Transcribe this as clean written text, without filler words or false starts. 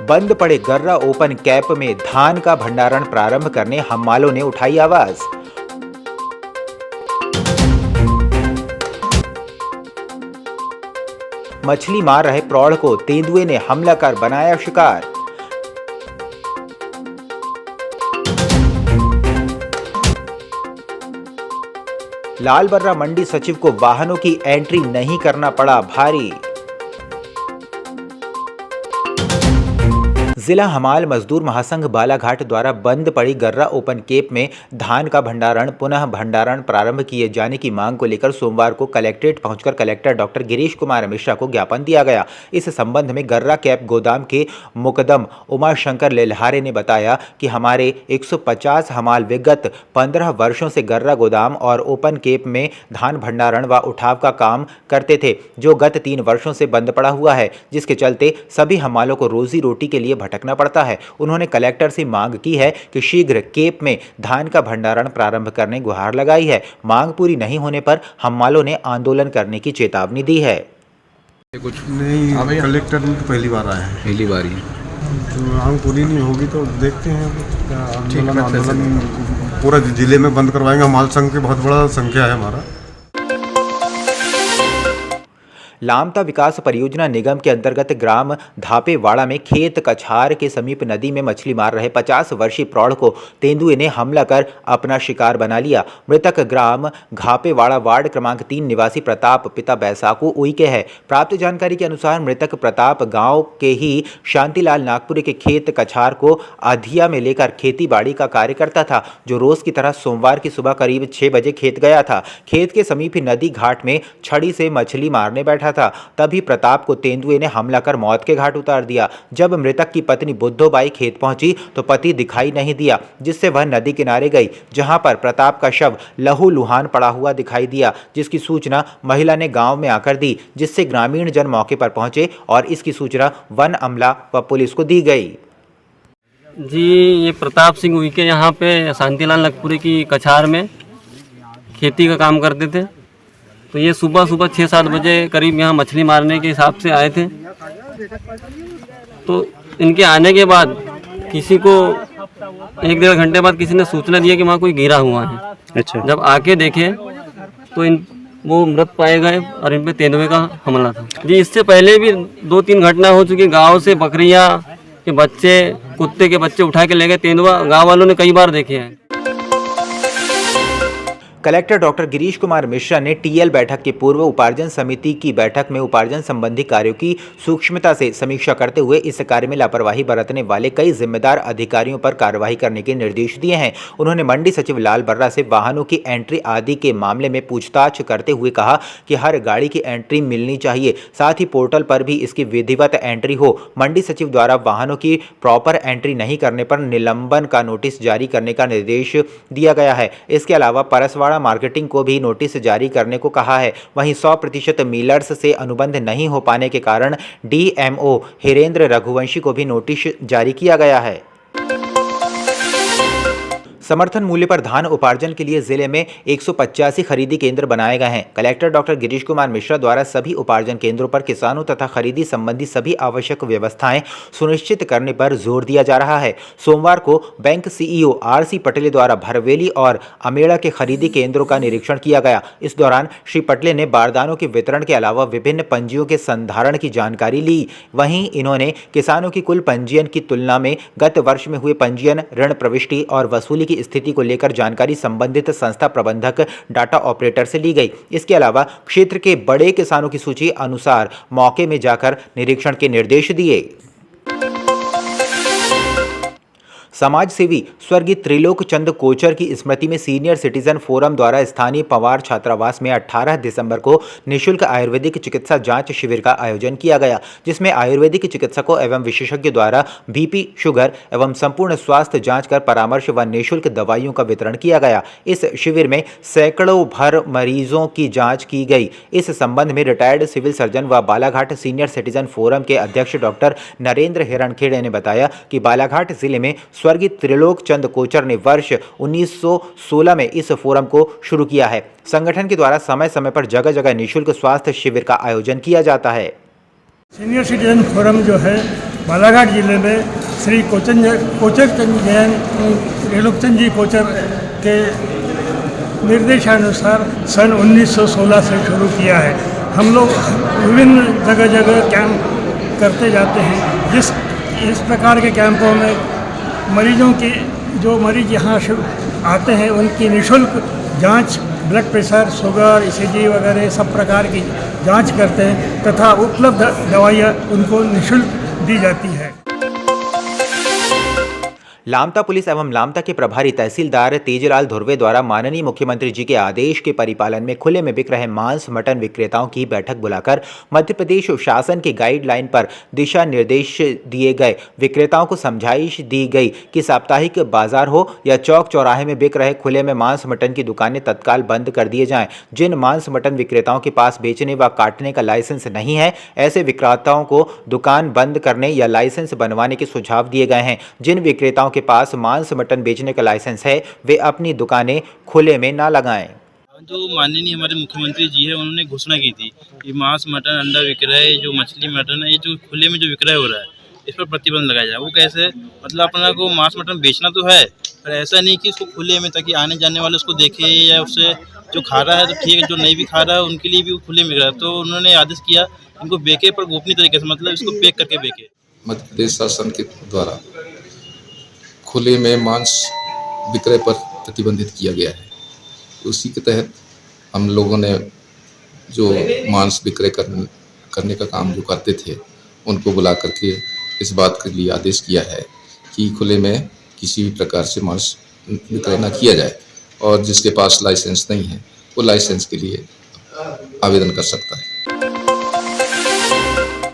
बंद पड़े गर्रा ओपन कैप में धान का भंडारण प्रारंभ करने हम्मालों ने उठाई आवाज। मछली मार रहे प्रौढ़ को तेंदुए ने हमला कर बनाया शिकार। लालबर्रा मंडी सचिव को वाहनों की एंट्री नहीं करना पड़ा भारी। जिला हमाल मजदूर महासंघ बालाघाट द्वारा बंद पड़ी गर्रा ओपन केप में धान का पुनः भंडारण प्रारंभ किए जाने की मांग को लेकर सोमवार को कलेक्ट्रेट पहुंचकर कलेक्टर डॉक्टर गिरीश कुमार मिश्रा को ज्ञापन दिया गया। इस संबंध में गर्रा कैप गोदाम के मुकदम उमाशंकर लेल्हारे ने बताया कि हमारे 150 हमाल विगत 15 वर्षों से गर्रा गोदाम और ओपन केप में धान भंडारण व उठाव का काम करते थे, जो गत 3 वर्षों से बंद पड़ा हुआ है, जिसके चलते सभी हमालों को रोजी रोटी के लिए भटकना पड़ता है। उन्होंने कलेक्टर से मांग की है कि शीघ्र केप में धान का भंडारण प्रारंभ करने गुहार लगाई है। मांग पूरी नहीं होने पर हम्मालों ने आंदोलन करने की चेतावनी दी है। कुछ नहीं, कलेक्टर में तो पहली बार आए हैं, पहली बार ही तो मांग पूरी नहीं होगी तो देखते हैं क्या आंदोलन पूरा जिले में बंद करवाएंगे। हमाल संघ की बहुत बड़ा संख्या है हमारा। लामता विकास परियोजना निगम के अंतर्गत ग्राम धापेवाड़ा में खेत कछार के समीप नदी में मछली मार रहे 50 वर्षीय प्रौढ़ को तेंदुए ने हमला कर अपना शिकार बना लिया। मृतक ग्राम घापेवाड़ा वार्ड क्रमांक 3 निवासी प्रताप पिता बैसाखू उइके है। प्राप्त जानकारी के अनुसार मृतक प्रताप गांव के ही शांतिलाल नागपुरी के खेत कछार को अधिया में लेकर खेती बाड़ी का कार्य करता था, जो रोज की तरह सोमवार की सुबह करीब 6 बजे खेत गया था। खेत के समीप ही नदी घाट में छड़ी से मछली मारने बैठा था, तभी प्रताप को तेंदुए ने हमला कर मौत के घाट उतार दिया। जब मृतक की पत्नी बुद्धोबाई खेत पहुंची तो पति दिखाई नहीं दिया, जिससे वह नदी किनारे गई, जहां पर प्रताप का शव लहूलुहान पड़ा हुआ दिखाई दिया, जिसकी सूचना महिला ने गांव में आकर दी, जिससे ग्रामीण जन मौके पर पहुंचे और इसकी सूचना वन अमला व पुलिस को दी गई। जी, ये प्रताप सिंह उइके यहाँ पे शांतिलाल नागपुरी की कछार में खेती का काम करते थे। तो ये सुबह 6-7 बजे करीब यहाँ मछली मारने के हिसाब से आए थे। तो इनके आने के बाद किसी को 1-1.5 घंटे बाद किसी ने सूचना दिया कि वहाँ कोई गिरा हुआ है। अच्छा। जब आके देखे तो वो मृत पाए गए और इन पे तेंदुए का हमला था। जी, इससे पहले भी 2-3 घटना हो चुकी। गाँव से बकरियाँ के बच्चे, कुत्ते के बच्चे उठा के ले गए तेंदुआ, गाँव वालों ने कई बार देखे हैं। कलेक्टर डॉक्टर गिरीश कुमार मिश्रा ने टीएल बैठक के पूर्व उपार्जन समिति की बैठक में उपार्जन संबंधी कार्यों की सूक्ष्मता से समीक्षा करते हुए इस कार्य में लापरवाही बरतने वाले कई जिम्मेदार अधिकारियों पर कार्रवाई करने के निर्देश दिए हैं। उन्होंने मंडी सचिव लालबर्रा से वाहनों की एंट्री आदि के मामले में पूछताछ करते हुए कहा कि हर गाड़ी की एंट्री मिलनी चाहिए, साथ ही पोर्टल पर भी इसकी विधिवत एंट्री हो। मंडी सचिव द्वारा वाहनों की प्रॉपर एंट्री नहीं करने पर निलंबन का नोटिस जारी करने का निर्देश दिया गया है। इसके अलावा परसवाड़ा मार्केटिंग को भी नोटिस जारी करने को कहा है। वहीं 100% मिलर्स से अनुबंध नहीं हो पाने के कारण डीएमओ हिरेंद्र रघुवंशी को भी नोटिस जारी किया गया है। समर्थन मूल्य पर धान उपार्जन के लिए जिले में 185 खरीदी केंद्र बनाए गए हैं। कलेक्टर डॉक्टर गिरीश कुमार मिश्रा द्वारा सभी उपार्जन केंद्रों पर किसानों तथा खरीदी संबंधी सभी आवश्यक व्यवस्थाएं सुनिश्चित करने पर जोर दिया जा रहा है। सोमवार को बैंक सीईओ आरसी पटेल द्वारा भरवेली और अमेड़ा के खरीदी केंद्रों का निरीक्षण किया गया। इस दौरान श्री पटेल ने बारदानों के वितरण के अलावा विभिन्न पंजियों के संधारण की जानकारी ली। वहीं इन्होंने किसानों की कुल पंजीयन की तुलना में गत वर्ष में हुए पंजीयन, ऋण प्रविष्टि और वसूली की स्थिति को लेकर जानकारी संबंधित संस्था प्रबंधक डाटा ऑपरेटर से ली गई। इसके अलावा क्षेत्र के बड़े किसानों की सूची अनुसार मौके में जाकर निरीक्षण के निर्देश दिए। समाज सेवी स्वर्गीय त्रिलोक चंद कोचर की स्मृति में सीनियर सिटीजन फोरम द्वारा स्थानीय पवार छात्रावास में 18 दिसंबर को निःशुल्क आयुर्वेदिक चिकित्सा जांच शिविर का आयोजन किया गया, जिसमें आयुर्वेदिक चिकित्सकों एवं विशेषज्ञ द्वारा बीपी, शुगर एवं संपूर्ण स्वास्थ्य जांच कर परामर्श व निःशुल्क दवाइयों का वितरण किया गया। इस शिविर में सैकड़ों भर मरीजों की जाँच की गई। इस संबंध में रिटायर्ड सिविल सर्जन व बालाघाट सीनियर सिटीजन फोरम के अध्यक्ष डॉक्टर नरेंद्र हिरणखेड़े ने बताया कि बालाघाट जिले में स्वर्गीय त्रिलोक चंद कोचर ने वर्ष 1916 में इस फोरम को शुरू किया है। संगठन के द्वारा समय समय पर जगह जगह निःशुल्क स्वास्थ्य शिविर का आयोजन किया जाता है। सीनियर सिटीजन फोरम जो है बालाघाट जिले में श्री कोचरचंद जैन रेणुकचंद जी कोचर के निर्देशानुसार सन 1916 से शुरू किया है। हम लोग विभिन्न जगह जगह कैंप करते जाते हैं। इस प्रकार के कैंपों में मरीजों की जो मरीज यहाँ आते हैं उनकी निःशुल्क जांच, ब्लड प्रेशर, शुगर, ECG वगैरह सब प्रकार की जांच करते हैं तथा उपलब्ध दवाइयाँ उनको निःशुल्क दी जाती है। लामता पुलिस एवं लामता के प्रभारी तहसीलदार तेजलाल धुर्वे द्वारा माननीय मुख्यमंत्री जी के आदेश के परिपालन में खुले में बिक रहे मांस मटन विक्रेताओं की बैठक बुलाकर मध्य प्रदेश शासन के गाइडलाइन पर दिशा निर्देश दिए गए। विक्रेताओं को समझाइश दी गई कि साप्ताहिक बाजार हो या चौक चौराहे में बिक रहे खुले में मांस मटन की दुकानें तत्काल बंद कर दिए जाएं। जिन मांस मटन विक्रेताओं के पास बेचने व काटने का लाइसेंस नहीं है, ऐसे विक्रेताओं को दुकान बंद करने या लाइसेंस बनवाने के सुझाव दिए गए हैं। जिन विक्रेताओं के पास मांस मटन बेचने का लाइसेंस है वे अपनी दुकानें खुले में ना लगाएं। जो माननीय हमारे मुख्यमंत्री जी है उन्होंने घोषणा की थी कि मांस मटन अंडा विक्रय, जो मछली मटन है, ये जो खुले में जो विक्रय हो रहा है इस पर प्रतिबंध लगाया जाए। वो कैसे, मतलब अपना को मांस मटन बेचना तो है पर ऐसा नहीं कि उसको खुले में, ताकि आने जाने वाले उसको देखे या उससे जो खा रहा है तो ठीक है, जो नहीं भी खा रहा है उनके लिए भी खुले में बिक रहा है। तो उन्होंने आदेश किया इनको बेचे पर गोपनीय तरीके से, मतलब इसको पैक करके बेचे। मध्य प्रदेश शासन के द्वारा खुले में मांस विक्रय पर प्रतिबंधित किया गया है। उसी के तहत हम लोगों ने जो मांस विक्रय करने का काम जो करते थे उनको बुला करके इस बात के लिए आदेश किया है कि खुले में किसी भी प्रकार से मांस विक्रय न किया जाए और जिसके पास लाइसेंस नहीं है वो लाइसेंस के लिए आवेदन कर सकता है।